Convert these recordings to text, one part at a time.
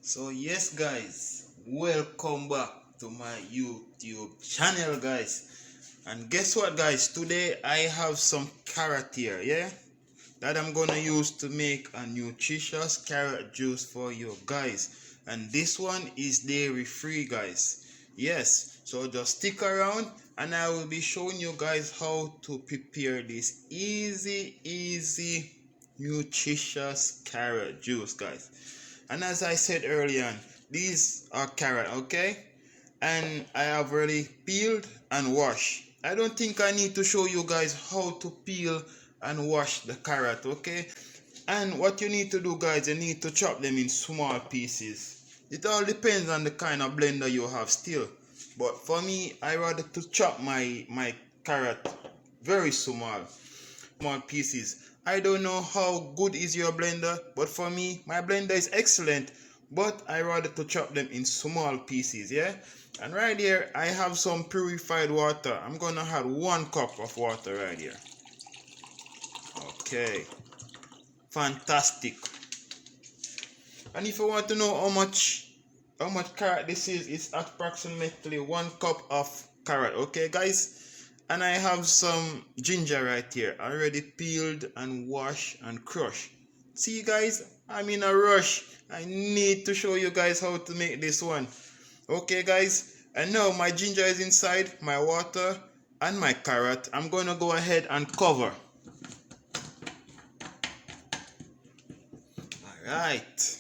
So yes guys, welcome back to my YouTube channel guys. And guess what guys, today I have some carrot here, yeah, that I'm gonna use to make a nutritious carrot juice for you guys. And this one is dairy free guys. Yes, so just stick around and I will be showing you guys how to prepare this easy nutritious carrot juice guys. And as I said earlier on, these are carrot, okay, and I have already peeled and washed. I don't think I need to show you guys how to peel and wash the carrot, okay. And what you need to do guys, you need to chop them in small pieces. It all depends on the kind of blender you have still, but for me I rather to chop my carrot very small pieces. I don't know how good is your blender, but for me my blender is excellent, but I rather to chop them in small pieces, yeah. And right here I have some purified water. I'm gonna add 1 cup of water right here. Okay, fantastic. And if you want to know how much carrot this is, it's approximately 1 cup of carrot, okay guys. And I have some ginger right here, already peeled and washed and crushed. See guys, I'm in a rush. I need to show you guys how to make this one. Okay guys, and now my ginger is inside, my water and my carrot. I'm gonna go ahead and cover. Alright,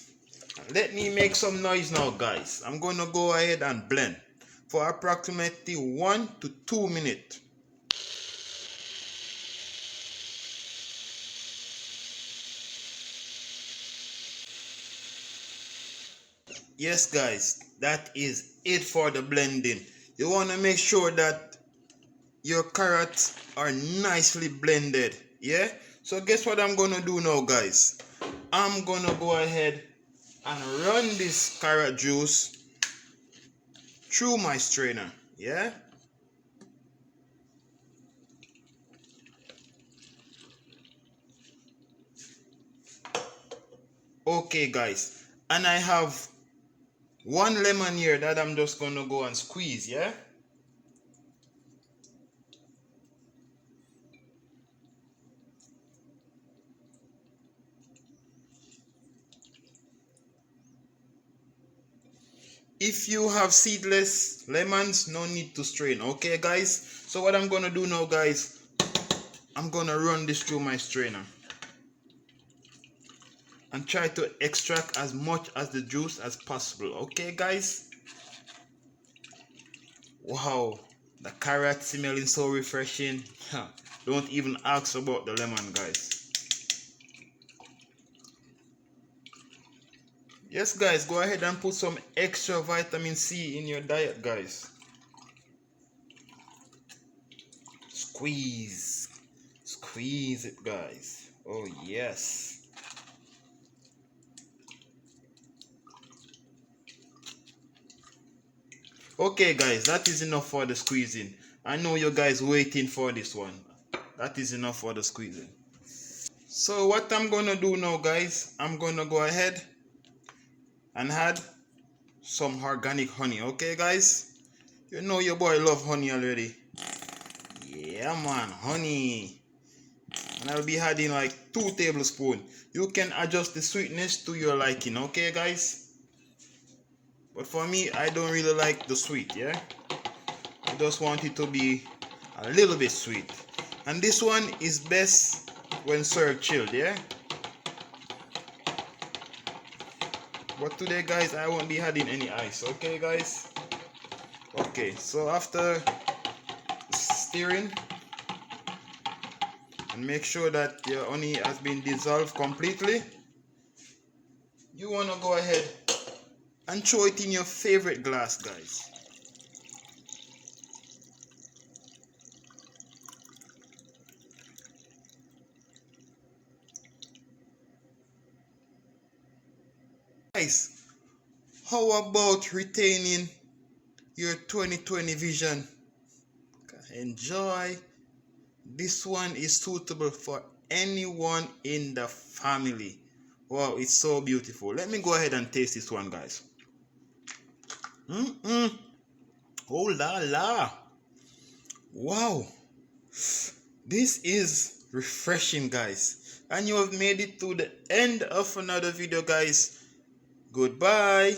let me make some noise now guys. I'm gonna go ahead and blend for approximately 1 to 2 minutes. Yes guys, that is it for the blending. You want to make sure that your carrots are nicely blended, yeah. So guess what I'm gonna do now guys, I'm gonna go ahead and run this carrot juice through my strainer, yeah. Okay guys, and I have 1 lemon here that I'm just gonna go and squeeze, yeah. If you have seedless lemons, no need to strain, okay guys. So what I'm gonna do now guys, I'm gonna run this through my strainer and try to extract as much as the juice as possible, okay guys. Wow, the carrot smelling so refreshing. Don't even ask about the lemon guys. Yes guys, go ahead and put some extra vitamin C in your diet guys. Squeeze it guys. Oh yes. Okay guys, that is enough for the squeezing. I know you guys waiting for this one. That is enough for the squeezing. So what I'm gonna do now guys, I'm gonna go ahead and add some organic honey, okay guys. You know your boy love honey already. Yeah man, honey. And I'll be adding like 2 tablespoons. You can adjust the sweetness to your liking, okay guys. But for me, I don't really like the sweet, yeah. I just want it to be a little bit sweet. And this one is best when served chilled, yeah. But today guys, I won't be adding any ice, okay guys. Okay, so after stirring and make sure that your honey has been dissolved completely, you want to go ahead and throw it in your favorite glass guys. Guys, how about retaining your 2020 vision? Enjoy. This one is suitable for anyone in the family. Wow, it's so beautiful. Let me go ahead and taste this one, guys. Oh la la. Wow. This is refreshing, guys. And you have made it to the end of another video, guys. Goodbye.